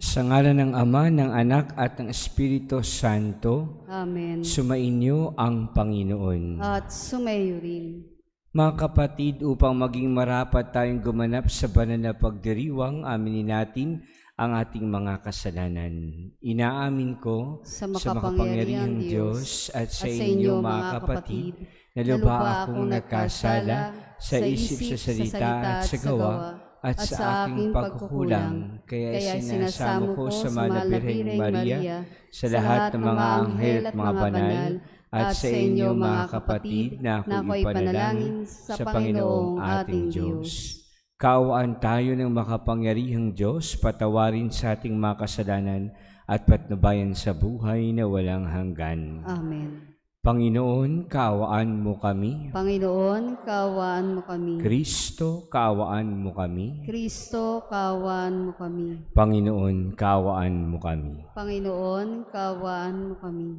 Sa ngalan ng Ama, ng Anak, at ng Espiritu Santo. Amen. Sumainyo ang Panginoon. At sumayo rin. Mga kapatid, upang maging marapat tayong gumanap sa banal na pagdiriwang, aminin natin ang ating mga kasalanan. Inaamin ko sa makapangyarihang Diyos at sa inyo mga kapatid, na lubha akong nagkasala sa isip, sa salita at sa gawa, at sa aking pagkukulang. Kaya sinasamo ko sa Malabirheng Maria, sa lahat ng mga anghel at mga banal, at sa inyo mga kapatid, na ako'y ipanalangin sa Panginoong ating Diyos. Kaawaan tayo ng makapangyarihang Diyos, patawarin sa ating mga kasalanan at patnubayan sa buhay na walang hanggan. Amen. Panginoon, kaawaan mo kami. Panginoon, kaawaan mo kami. Kristo, kaawaan mo kami. Kristo, kaawaan mo kami. Panginoon, kaawaan mo kami. Panginoon, kaawaan mo kami.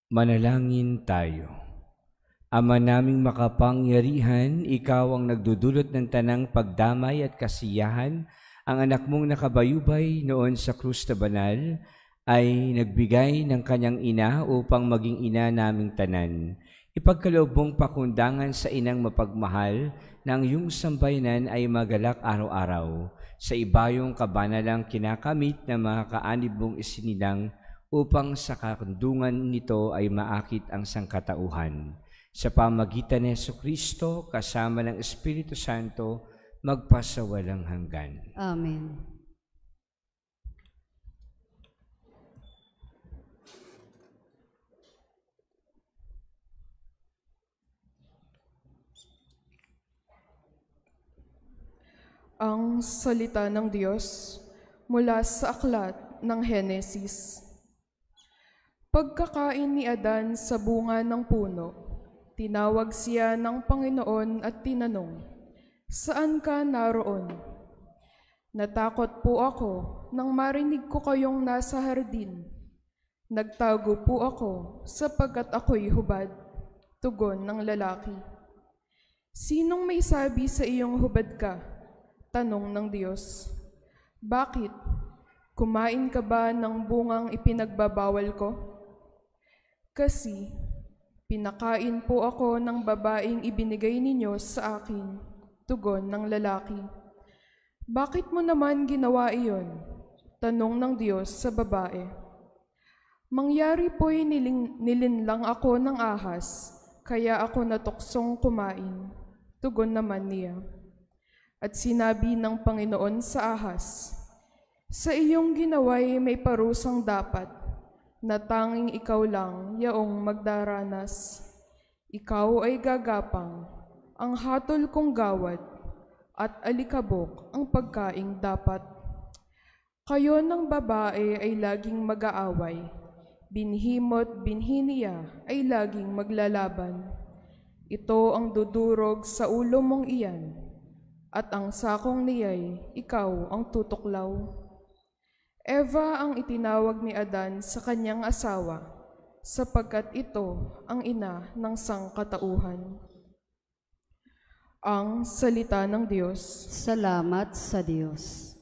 Manalangin tayo. Ama naming makapangyarihan, ikaw ang nagdudulot ng tanang pagdamay at kasiyahan. Ang anak mong nakabayubay noon sa krus na banal ay nagbigay ng kanyang ina upang maging ina naming tanan. Ipagkaloob mong pakundangan sa inang mapagmahal na ang iyong sambayanan ay magalak araw-araw sa ibayong kabanalang kinakamit ng mga kaanib mong isinilang upang sa kakundungan nito ay maakit ang sangkatauhan. Sa pamagitan ni Jesucristo, kasama ng Espiritu Santo, magpasawalang hanggan. Amen. Ang salita ng Diyos mula sa aklat ng Henesis. Pagkakain ni Adan sa bunga ng puno, tinawag siya ng Panginoon at tinanong, "Saan ka naroon?" "Natakot po ako nang marinig ko kayong nasa hardin. Nagtago po ako sapagkat ako'y hubad," tugon ng lalaki. "Sinong may sabi sa iyong hubad ka?" tanong ng Diyos. "Bakit? Kumain ka ba ng bungang ipinagbabawal ko?" "Kasi pinakain po ako ng babaeng ibinigay ninyo sa akin," tugon ng lalaki. "Bakit mo naman ginawa iyon?" tanong ng Diyos sa babae. "Mangyari po'y nilinlang ako ng ahas, kaya ako natuksong kumain," tugon naman niya. At sinabi ng Panginoon sa ahas, "Sa iyong ginawa'y may parusang dapat, na tanging ikaw lang yaong magdaranas. Ikaw ay gagapang, ang hatol kong gawad, at alikabok ang pagkaing dapat. Kayo ng babae ay laging mag-aaway, binhimo't binhi niya ay laging maglalaban. Ito ang dudurog sa ulo mong iyan, at ang sakong niya'y ikaw ang tutuklaw." Eva ang itinawag ni Adan sa kanyang asawa, sapagkat ito ang ina ng sangkatauhan. Ang salita ng Diyos. Salamat sa Diyos.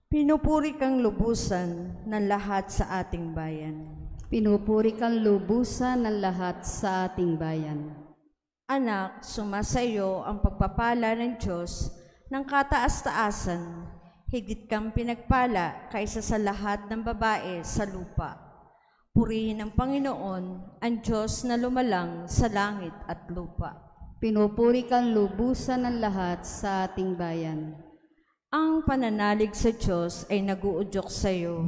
Pinupuri kang lubusan ng lahat sa ating bayan. Pinupuri kang lubusan ng lahat sa ating bayan. Anak, sumasayo ang pagpapala ng Diyos ng kataas-taasan, higit kang pinagpala kaysa sa lahat ng babae sa lupa. Purihin ang Panginoon, ang Diyos na lumalang sa langit at lupa. Pinupuri kang lubusan ng lahat sa ating bayan. Ang pananalig sa Diyos ay naguudyok sa iyo,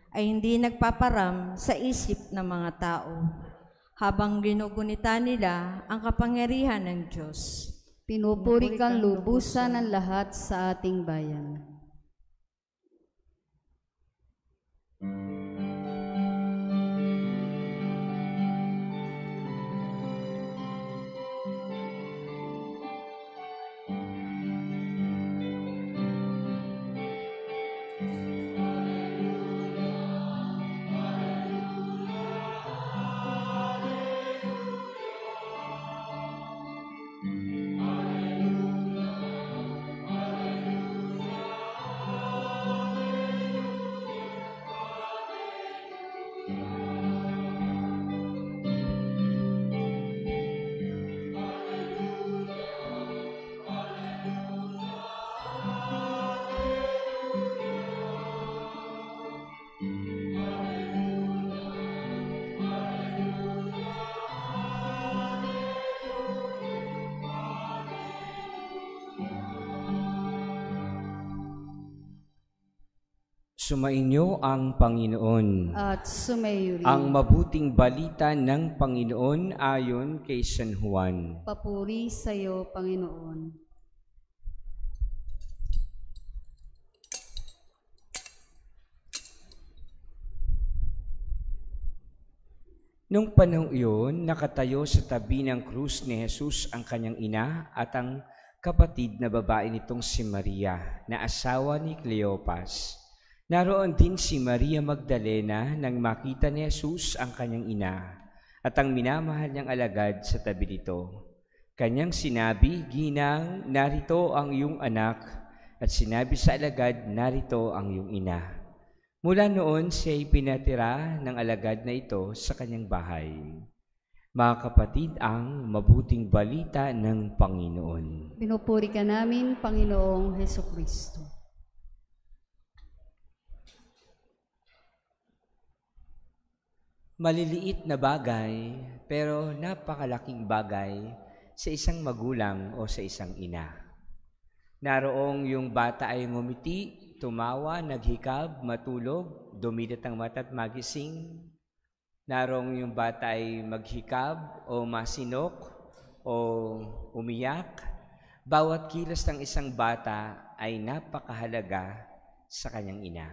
ay hindi nagpaparam sa isip ng mga tao, habang ginugunita nila ang kapangyarihan ng Diyos. Pinupuri kang lubusan ng lahat sa ating bayan. Sumainyo ang Panginoon. At sumayo rin. Ang mabuting balita ng Panginoon ayon kay San Juan. Papuri sa iyo, Panginoon. Nung panahong iyon, nakatayo sa tabi ng krus ni Jesus ang kanyang ina at ang kapatid na babae nitong si Maria, na asawa ni Cleopas. Naroon din si Maria Magdalena nang makita ni Jesus ang kanyang ina at ang minamahal niyang alagad sa tabi nito. Kanyang sinabi, "Ginang, narito ang iyong anak," at sinabi sa alagad, "Narito ang iyong ina." Mula noon siya'y pinatira ng alagad na ito sa kanyang bahay. Mga kapatid, ang mabuting balita ng Panginoon. Pinupuri ka namin, Panginoong Hesukristo. Maliliit na bagay, pero napakalaking bagay sa isang magulang o sa isang ina. Naroong yung bata ay ngumiti, tumawa, naghikab, matulog, dumilat ang mata at magising. Naroong yung bata ay maghikab o masinok o umiyak. Bawat kilos ng isang bata ay napakahalaga sa kanyang ina.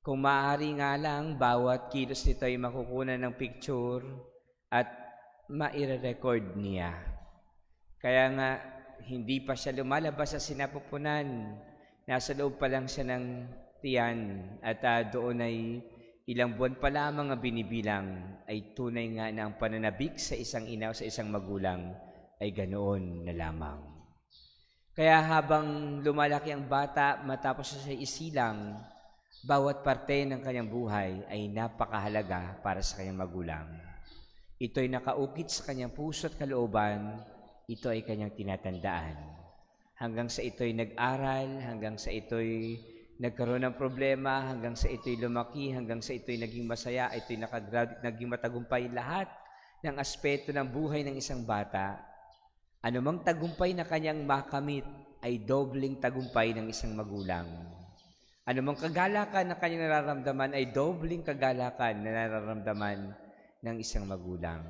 Kung maaari nga lang, bawat kilos nito ay makukunan ng picture at maire-record niya. Kaya nga, hindi pa siya lumalabas sa sinapupunan. Nasa loob pa lang siya ng tiyan at doon ay ilang buwan pa lamang ang binibilang, ay tunay nga na ang pananabik sa isang ina o sa isang magulang ay ganoon na lamang. Kaya habang lumalaki ang bata matapos siya isilang, bawat parte ng kanyang buhay ay napakahalaga para sa kanyang magulang. Ito'y nakaukit sa kanyang puso at kalooban, ito ay kanyang tinatandaan. Hanggang sa ito'y nag-aral, hanggang sa ito'y nagkaroon ng problema, hanggang sa ito'y lumaki, hanggang sa ito'y naging masaya, ito'y naging matagumpay, lahat ng aspeto ng buhay ng isang bata, anumang tagumpay na kanyang makamit ay dobling tagumpay ng isang magulang. Anumang kagalakan na kanyang nararamdaman ay dobling kagalakan na nararamdaman ng isang magulang.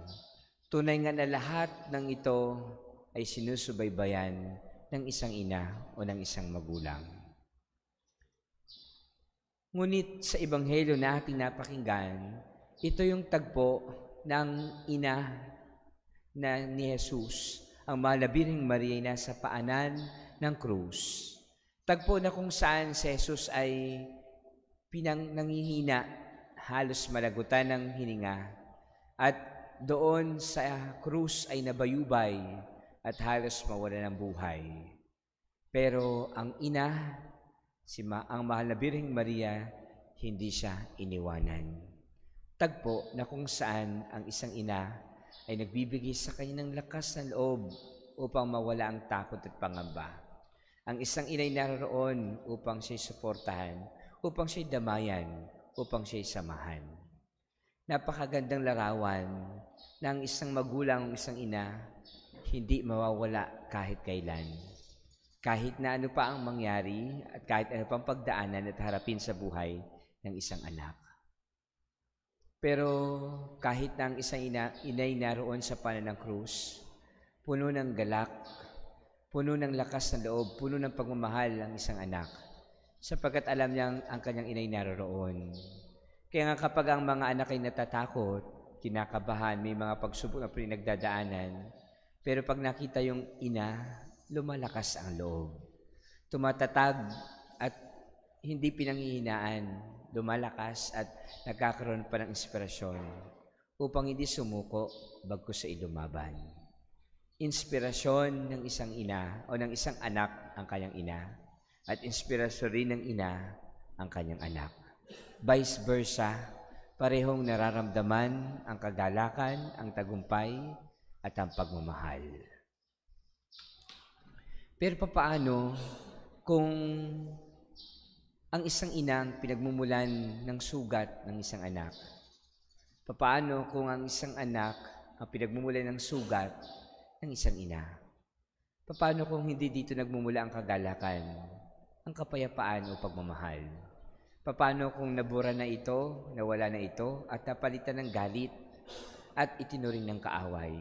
Tunay nga na lahat ng ito ay sinusubaybayan ng isang ina o ng isang magulang. Ngunit sa ebanghelyo na ating napakinggan, ito yung tagpo ng ina na ni Jesus, ang mahal na Birheng Maria, nasa paanan ng krus. Tagpo na kung saan si Jesus ay nangihina, halos malagutan ng hininga, at doon sa krus ay nabayubay at halos mawala ng buhay. Pero ang ina, ang mahal na Birheng Maria, hindi siya iniwanan. Tagpo na kung saan ang isang ina ay nagbibigay sa kanya ng lakas ng loob upang mawala ang takot at pangamba. Ang isang inay naroon upang siya'y suportahan, upang siya'y damayan, upang siya'y samahan. Napakagandang larawan na ang isang magulang o isang ina hindi mawawala kahit kailan. Kahit na ano pa ang mangyari at kahit ano pang pagdaanan at harapin sa buhay ng isang anak. Pero kahit na ang isang inay naroon sa paanan ng krus, puno ng galak, puno ng lakas ng loob, puno ng pagmamahal ang isang anak, sapagkat alam niyang ang kanyang inay naroroon. Kaya nga kapag ang mga anak ay natatakot, kinakabahan, may mga pagsubok na pinagdadaanan, pero pag nakita yung ina, lumalakas ang loob. Tumatatag at hindi pinanghihinaan, lumalakas at nagkakaroon pa ng inspirasyon upang hindi sumuko bagkus sa ilumaban. Inspirasyon ng isang ina o ng isang anak ang kanyang ina at inspirasyon rin ng ina ang kanyang anak. Vice versa, parehong nararamdaman ang kagalakan, ang tagumpay at ang pagmamahal. Pero papaano kung ang isang ina ang pinagmumulan ng sugat ng isang anak? Papaano kung ang isang anak ang pinagmumulan ng sugat ng isang ina? Paano kung hindi dito nagmumula ang kagalakan, ang kapayapaan o pagmamahal? Paano kung nabura na ito, nawala na ito, at napalitan ng galit at itinuring ng kaaway?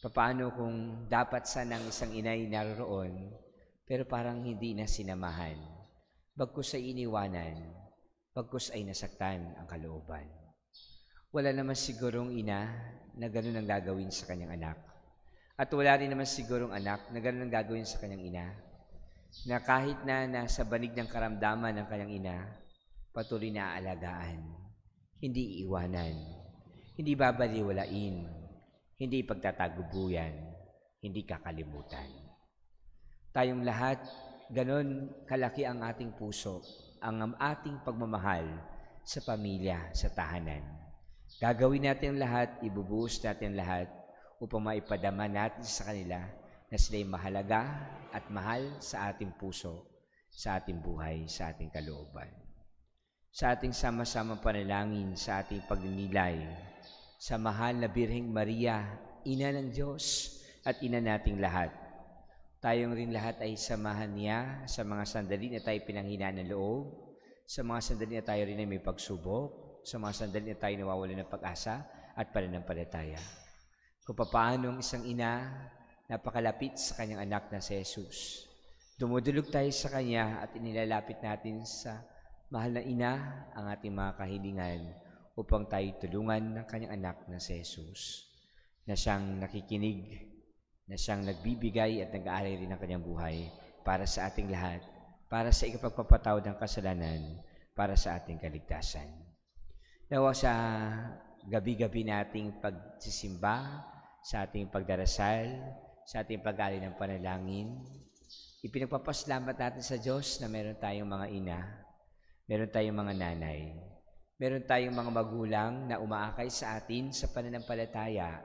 Paano kung dapat sanang isang inay naroroon, pero parang hindi na sinamahan, bagkus ay iniwanan, bagkus ay nasaktan ang kalooban? Wala naman sigurong ina na ganun ang gagawin sa kanyang anak. At wala rin naman sigurong anak na ganun ang gagawin sa kanyang ina, na kahit na nasa banig ng karamdaman ng kanyang ina, patuloy na aalagaan, hindi iiwanan, hindi babaliwalain, hindi pagtatagubuyan, hindi kakalimutan. Tayong lahat, ganon kalaki ang ating puso, ang ating pagmamahal sa pamilya, sa tahanan. Gagawin natin lahat, ibubuhos natin lahat upang maipadama natin sa kanila na sila'y mahalaga at mahal sa ating puso, sa ating buhay, sa ating kalooban. Sa ating sama-samang panalangin, sa ating pagninilay, sa mahal na Birheng Maria, Ina ng Diyos at Ina nating lahat. Tayong rin lahat ay samahan niya sa mga sandali na tayo pinanghinaan ng loob, sa mga sandali na tayo rin ay may pagsubok, sa mga sandali na tayo nawawalan ng pag-asa at pananampalataya. Kung paano ang isang ina napakalapit sa kanyang anak na si Jesus. Dumudulog tayo sa kanya at inilalapit natin sa mahal na ina ang ating mga kahilingan upang tayo tulungan ng kanyang anak na si Jesus, na siyang nakikinig, na siyang nagbibigay at nag-aalay rin ng kanyang buhay para sa ating lahat, para sa ikapagpapatawad ng kasalanan, para sa ating kaligtasan. Nawa sa gabi-gabi nating pagsisimba, sa ating pagdarasal, sa ating pag-aalay ng panalangin, ipinagpapasalamat natin sa Diyos na meron tayong mga ina, meron tayong mga nanay, meron tayong mga magulang na umaakay sa atin sa pananampalataya,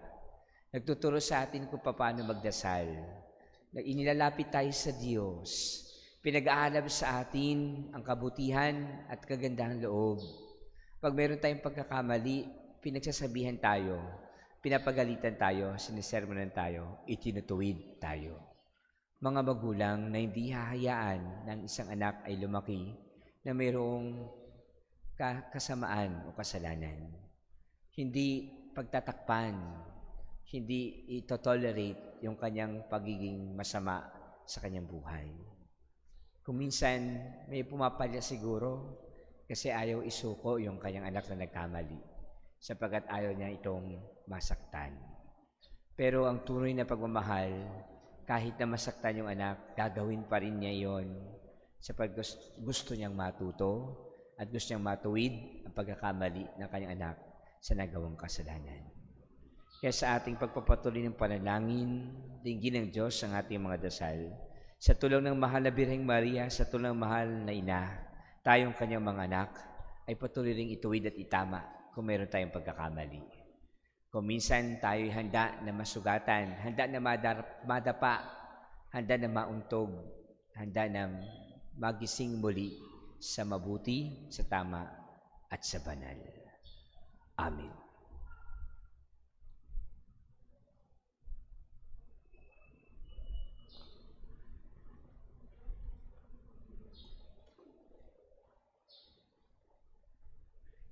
nagtuturo sa atin kung paano magdasal, na inilalapit tayo sa Diyos, pinag-aalab sa atin ang kabutihan at kagandahang loob. Pag meron tayong pagkakamali, pinagsasabihan tayo, pinapagalitan tayo, sinisermonan tayo, itinutuwid tayo. Mga magulang na hindi hahayaan ng isang anak ay lumaki na mayroong kasamaan o kasalanan. Hindi pagtatakpan, hindi ito-tolerate yung kanyang pagiging masama sa kanyang buhay. Kung minsan may pumapalya siguro kasi ayaw isuko yung kanyang anak na nagkamali sapagkat ayaw niya itong masaktan. Pero ang tunay na pagmamahal, kahit na masaktan yung anak, gagawin pa rin niya yon sapagkat gusto niyang matuto at gusto niyang matuwid ang pagkakamali ng kanyang anak sa nagawang kasalanan. Kaya sa ating pagpapatuloy ng panalangin, dinggin ng Diyos ang ating mga dasal. Sa tulong ng mahal na Birheng Maria, sa tulong ng mahal na ina, tayong kanyang mga anak ay patuloy ring ituwid at itama kung meron tayong pagkakamali. Kung minsan tayo'y handa na masugatan, handa na madapa, handa na mauntog, handa na magising muli sa mabuti, sa tama, at sa banal. Amen.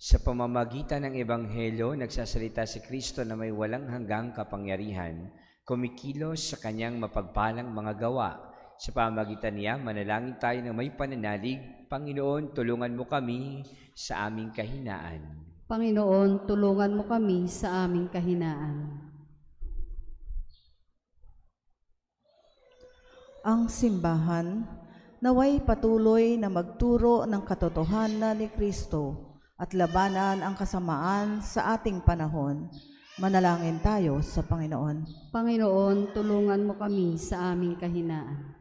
Sa pamamagitan ng Ebanghelyo, nagsasalita si Kristo na may walang hanggang kapangyarihan, kumikilos sa kanyang mapagpalang mga gawa. Sa pamamagitan niya, manalangin tayo ng may pananalig, Panginoon, tulungan mo kami sa aming kahinaan. Panginoon, tulungan mo kami sa aming kahinaan. Ang simbahan naway patuloy na magturo ng katotohanan ni Kristo at labanan ang kasamaan sa ating panahon. Manalangin tayo sa Panginoon. Panginoon, tulungan mo kami sa aming kahinaan.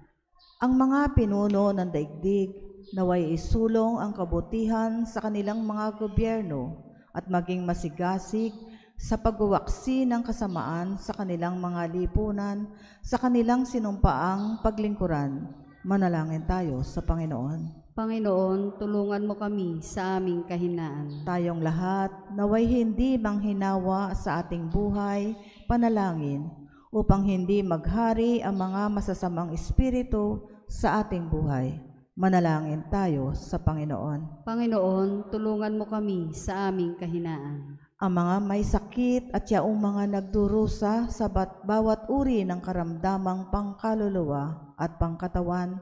Ang mga pinuno ng daigdig naway isulong ang kabutihan sa kanilang mga gobyerno at maging masigasig sa pagwawaksi ng kasamaan sa kanilang mga lipunan, sa kanilang sinumpaang paglingkuran. Manalangin tayo sa Panginoon. Panginoon, tulungan mo kami sa aming kahinaan. Tayong lahat naway hindi manghinawa sa ating buhay, panalangin, upang hindi maghari ang mga masasamang espiritu sa ating buhay. Manalangin tayo sa Panginoon. Panginoon, tulungan mo kami sa aming kahinaan. Ang mga may sakit at yaong mga nagdurusa sa bawat uri ng karamdamang pangkaluluwa at pangkatawan,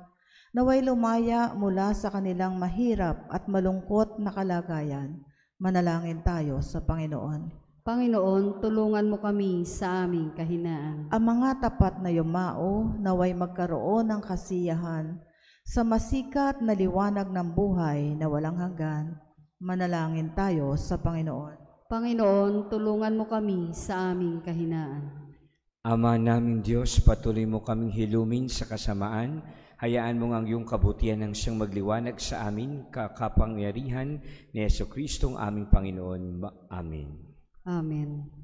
naway lumaya mula sa kanilang mahirap at malungkot na kalagayan. Manalangin tayo sa Panginoon. Panginoon, tulungan mo kami sa aming kahinaan. Ang mga tapat na yumao, naway magkaroon ng kasiyahan sa masikat na liwanag ng buhay na walang hanggan. Manalangin tayo sa Panginoon. Panginoon, tulungan mo kami sa aming kahinaan. Ama naming Diyos, patuloy mo kaming hilumin sa kasamaan. Hayaan mo ang iyong kabutihan ng siyang magliwanag sa amin, kakapangyarihan ni Jesucristo ang aming Panginoon. Amen. Amen.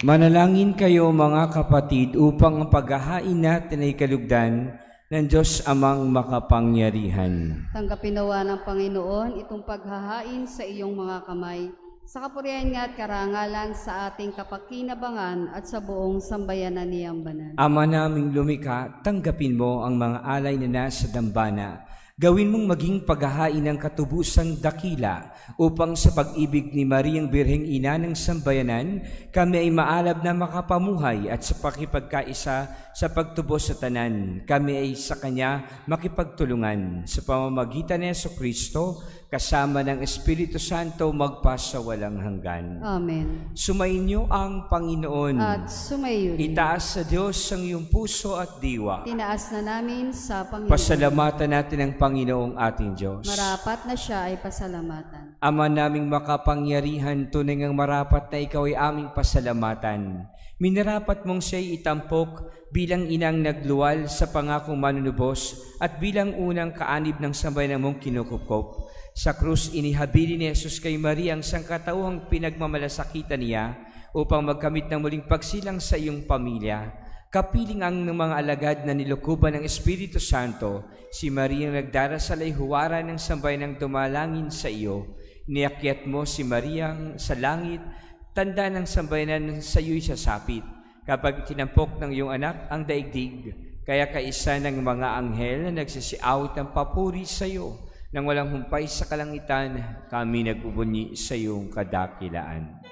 Manalangin kayo mga kapatid upang ang paghahain natin ay kalugdan ng Diyos Amang makapangyarihan. Tanggapin nawa ng Panginoon itong paghahain sa iyong mga kamay sa kapurihan nga at karangalan sa ating kapakinabangan at sa buong sambayanan niyang banal. Ama naming lumikha, tanggapin mo ang mga alay na nasa dambana. Gawin mong maging paghahain ng katubusang dakila upang sa pag-ibig ni Mariang Birheng Ina ng Sambayanan, kami ay maalab na makapamuhay at sa pakipagkaisa sa pagtubos sa tanan. Kami ay sa Kanya makipagtulungan sa pamamagitan ni Jesucristo kasama ng Espiritu Santo magpasawalang hanggan. Amen. Sumainyo ang Panginoon. At sumayo rin. Itaas sa Diyos ang iyong puso at diwa. Tinaas na namin sa Panginoon. Pasalamatan natin ang Panginoong ating Diyos. Marapat na siya ay pasalamatan. Ama naming makapangyarihan, tunay ngang marapat na ikaw ay aming pasalamatan. Minarapat mong siya'y itampok bilang inang nagluwal sa pangakong manunubos at bilang unang kaanib ng sambayanan mong kinukupkop. Sa krus inihabili ni Jesus kay Maria ang sangkatauhang pinagmamalasakitan niya upang magkamit ng muling pagsilang sa iyong pamilya. Kapiling ang mga alagad na nilukuban ng Espiritu Santo, si Maria nagdarasal ay huwaran ng sambayanang dumalangin sa iyo. Niakyat mo si Maria sa langit, tanda ng sambayanan sa iyo'y sasapit. Kapag tinampok ng iyong anak ang daigdig, kaya kaisa ng mga anghel na nagsisiawit ng papuri sa iyo. Nang walang humpay sa kalangitan, kami nagbubunyi sa iyong kadakilaan.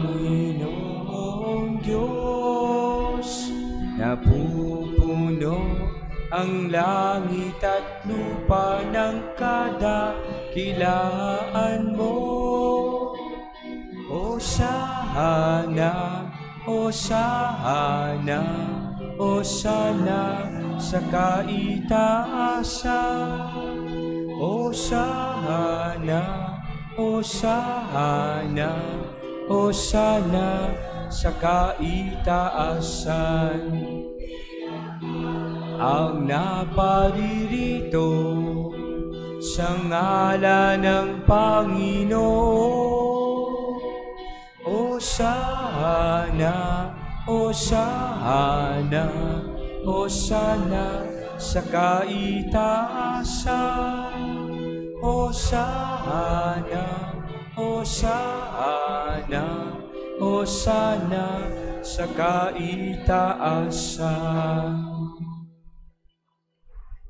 Panginoong Diyos, napupuno ang langit at lupa ng kadakilaan mo. Hosana, Hosana, Hosana sa kaitaasan. Hosana, Hosana, Hosana sa kaitaasan. Ang naparirito sa ngalan ng Panginoon. Hosana, Hosana, Hosana sa kaitaasan. Hosana, Hosana, Hosana sa kaitaasan.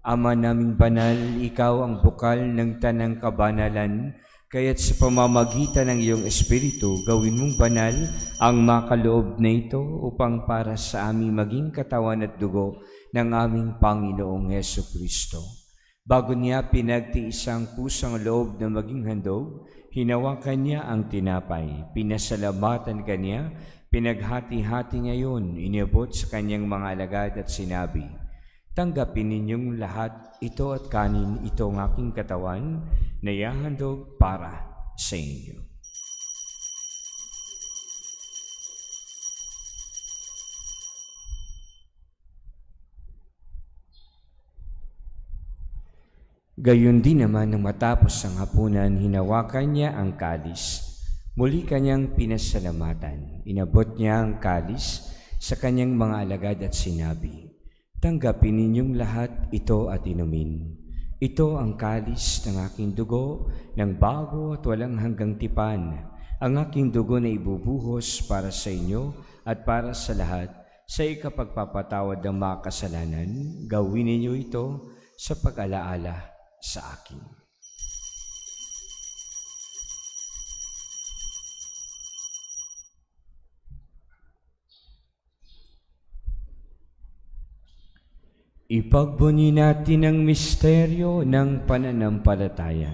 Ama naming banal, ikaw ang bukal ng tanang kabanalan, kaya't sa pamamagitan ng iyong Espiritu, gawin mong banal ang makaloob na ito upang para sa aming maging katawan at dugo ng aming Panginoong Jesucristo. Bago niya pinagtiis ang kusang loob na maging handog, hinawakan niya ang tinapay, pinasalamatan kanya, pinaghati-hati niya yun, inabot sa kanyang mga alagad at sinabi, tanggapin ninyong lahat ito at kanin, ito ang aking katawan na ihahandog para sa inyo. Gayon din naman nang matapos ang hapunan, hinawakan niya ang kalis. Muli kanyang pinasalamatan. Inabot niya ang kalis sa kanyang mga alagad at sinabi, tanggapin ninyong lahat ito at inumin. Ito ang kalis ng aking dugo ng bago at walang hanggang tipan. Ang aking dugo na ibubuhos para sa inyo at para sa lahat sa ikapagpapatawad ng mga kasalanan. Gawin ninyo ito sa pag-alaala sa akin. Ipagbunyi natin ang misteryo ng pananampalataya.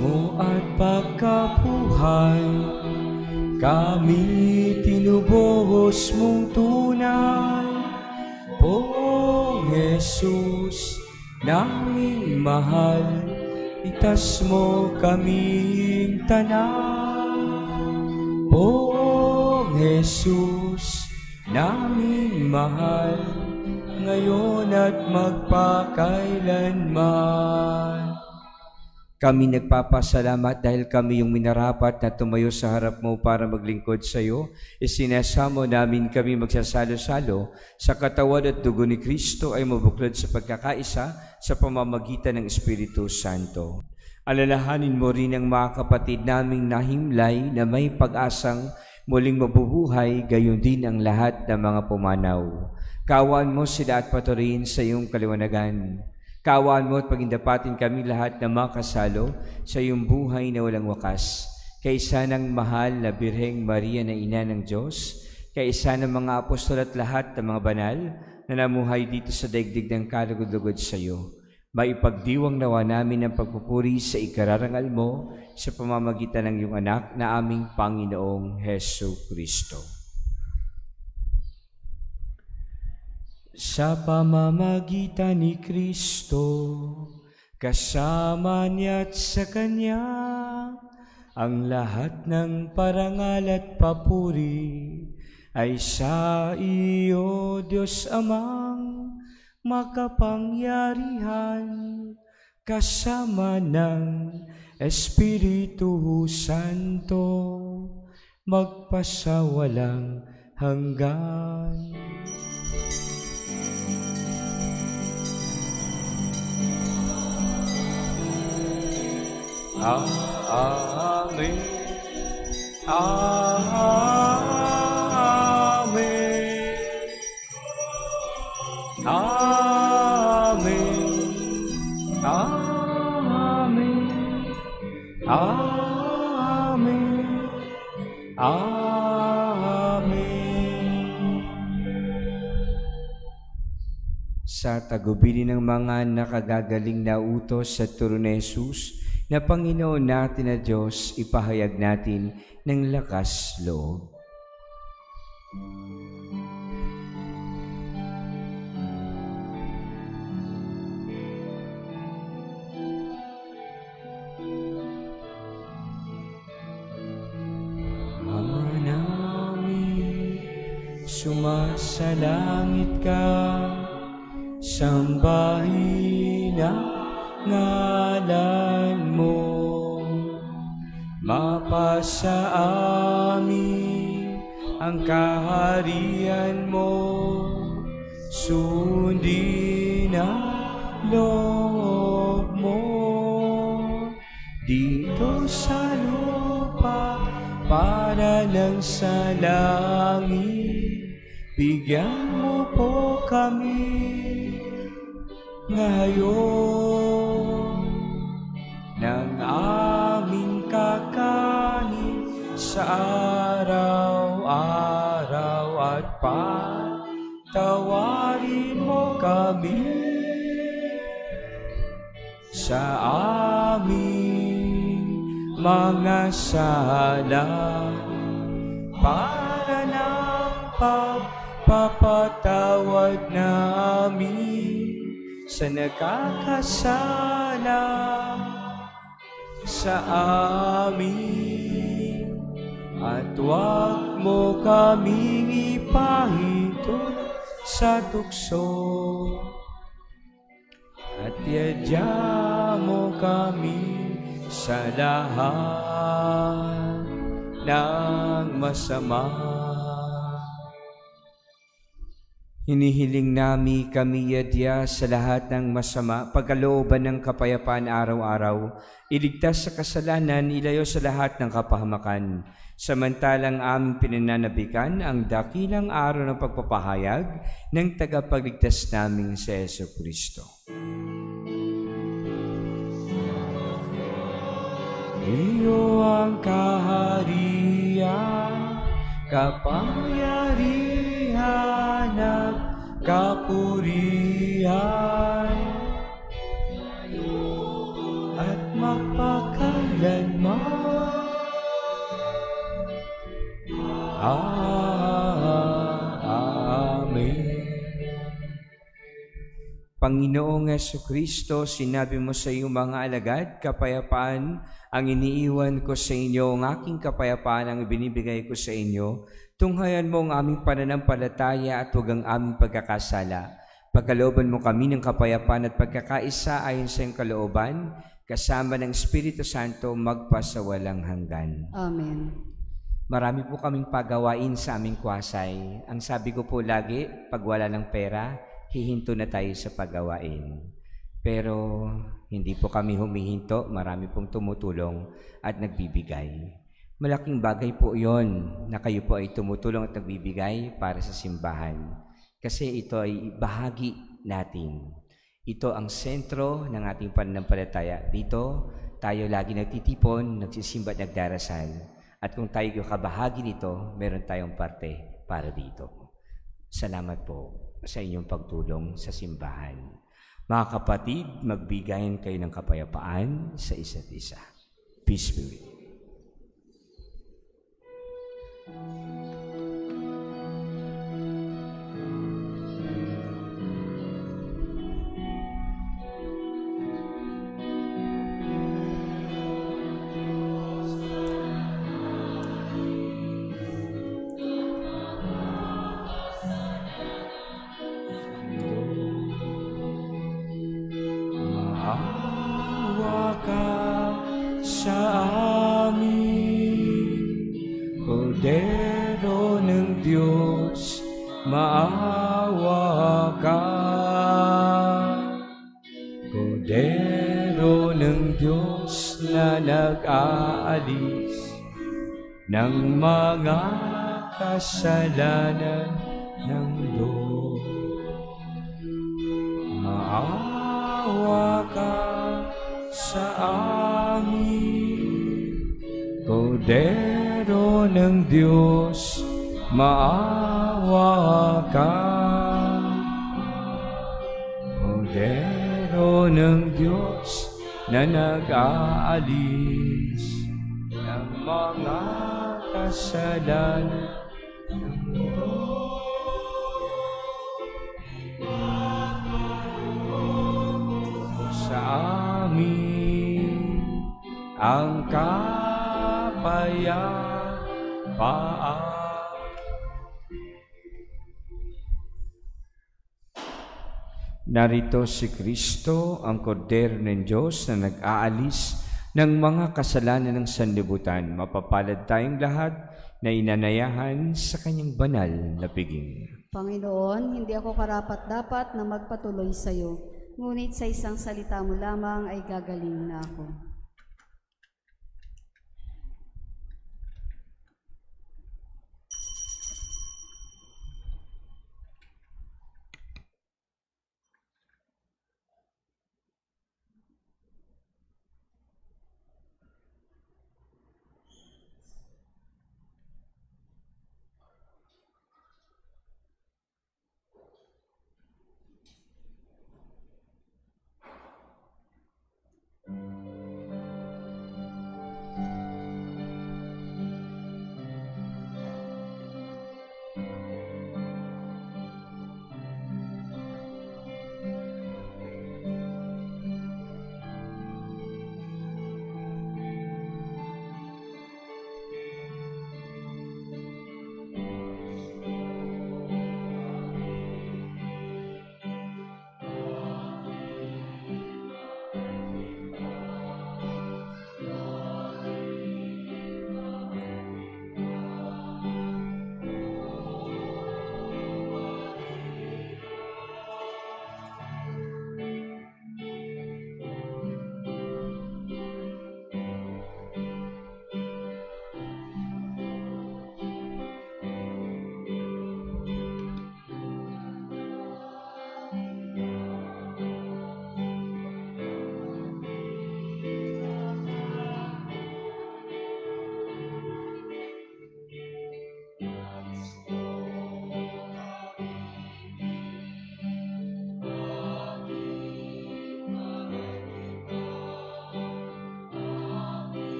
Mo at pagkabuhay, kami tinubuhos mong tunay. O Jesus, naming mahal, itas mo kaming tanan. O Jesus, naming mahal, ngayon at magpakailanman. Kami nagpapasalamat dahil kami yung minarapat na tumayo sa harap mo para maglingkod sa iyo. Isinasamo namin kami magsasalo-salo sa katawan at dugo ni Kristo ay mabuklod sa pagkakaisa sa pamamagitan ng Espiritu Santo. Alalahanin mo rin ang mga kapatid naming nahimlay na may pag-asang muling mabubuhay, gayon din ang lahat ng mga pumanaw. Kaawaan mo sila at patuloyin sa iyong kaliwanagan. Kaawaan mo at pagindapatin kami lahat na makasalo sa iyong buhay na walang wakas. Kaisa ng mahal na Birheng Maria na Ina ng Diyos, kaisa ng mga apostol at lahat ng mga banal na namuhay dito sa daigdig ng kalugod-lugod sa iyo. Maipagdiwang nawa namin ang pagpupuri sa ikararangal mo sa pamamagitan ng iyong anak na aming Panginoong Hesu Kristo. Sa pamamagitan ni Kristo, kasama niya at sa Kanya, ang lahat ng parangal at papuri ay sa iyo, Diyos Amang makapangyarihan, kasama ng Espiritu Santo, magpasawalang hanggan. Amen. Amen. Amen. Amen. Amen. Amen. Sa tagubilin ng mga nakagagaling na utos sa turo ni Jesus, na Panginoon natin na Diyos, ipahayag natin ng lakas loob. Ama namin, sumasalangit ka, sambahin ang ngalan mo, mapasa amin ang kaharian mo, sundin ang loob mo, dito sa lupa para lang sa langit. Bigyan mo po kami ngayon ng aming kakanin sa araw-araw at patawarin mo kami sa aming mga sala para ng pagpapatawad namin sa nagkakasala sa amin, at huwag mo kaming ipahintulot sa tukso, at iadya mo kami sa lahat ng masama. Hinihiling nami kami yadya sa lahat ng masama, pagkalooban ng kapayapaan araw-araw, iligtas sa kasalanan, ilayo sa lahat ng kapahamakan. Samantalang aming pinananabikan ang dakilang araw ng pagpapahayag ng tagapagligtas naming si Hesu Kristo. Iyo ang kaharian, kapangyarihan at kapurihan, at mapakailanman. Amen. Panginoong Jesucristo, sinabi mo sa iyong mga alagad, kapayapaan ang iniiwan ko sa inyo, ang aking kapayapaan ang ibinibigay ko sa inyo. Tunghayan mo ang aming pananampalataya at huwag ang aming pagkakasala. Pagkalooban mo kami ng kapayapaan at pagkakaisa ayon sa iyong kalooban, kasama ng Espiritu Santo magpasawalang hanggan. Amen. Marami po kaming pagawain sa aming kwasay. Ang sabi ko po lagi, pag wala ng pera, hihinto na tayo sa pagawain. Pero hindi po kami humihinto, marami pong tumutulong at nagbibigay. Malaking bagay po yon na kayo po ay tumutulong at nagbibigay para sa simbahan. Kasi ito ay bahagi natin. Ito ang sentro ng ating pananampalataya. Dito, tayo lagi nagtitipon, nagsisimba at nagdarasal. At kung tayo kabahagi nito, meron tayong parte para dito. Salamat po sa inyong pagtulong sa simbahan. Mga kapatid, magbigayan kayo ng kapayapaan sa isa't isa. Peace be with you. Maawa ka sa amin, Kordero ng Diyos, maawa ka. Kordero ng Diyos na nag-aalis ng mga kasalanan ng mundo. Maawa ka sa amin, Kordero ng Diyos, maawa ka. Kordero ng Diyos na nag-aalis ng mga kasalanan ng mundo. Sa amin ang kapayapaan. Narito si Kristo, ang Kordero ng Diyos na nag-aalis ng mga kasalanan ng sanlibutan. Mapapalad tayong lahat na inanayahan sa kanyang banal na piging. Panginoon, hindi ako karapat-dapat na magpatuloy sa iyo, ngunit sa isang salita mo lamang ay gagaling na ako.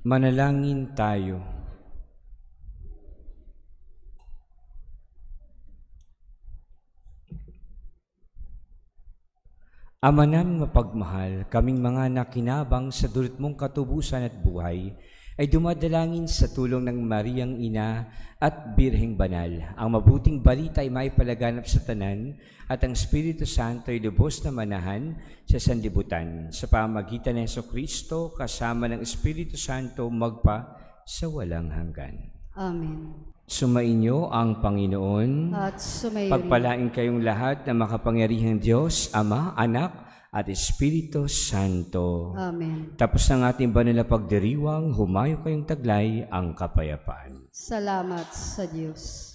Manalangin tayo. Ama naming mapagmahal, kaming mga nakinabang sa dulot mong katubusan at buhay, ay dumadalangin sa tulong ng Mariang Ina at Birheng Banal. Ang mabuting balita ay maipalaganap sa tanan at ang Espiritu Santo ay lubos na manahan sa sanlibutan. Sa pamagitan ng Jesucristo, kasama ng Espiritu Santo, magpa sa walang hanggan. Amen. Sumainyo ang Panginoon. At sumayo rin. Pagpalain kayong lahat na makapangyarihang Diyos, Ama, Anak, at Espiritu Santo. Amen. Tapos ng ating banal na pagdiriwang, humayo kayong taglay ang kapayapaan. Salamat sa Diyos.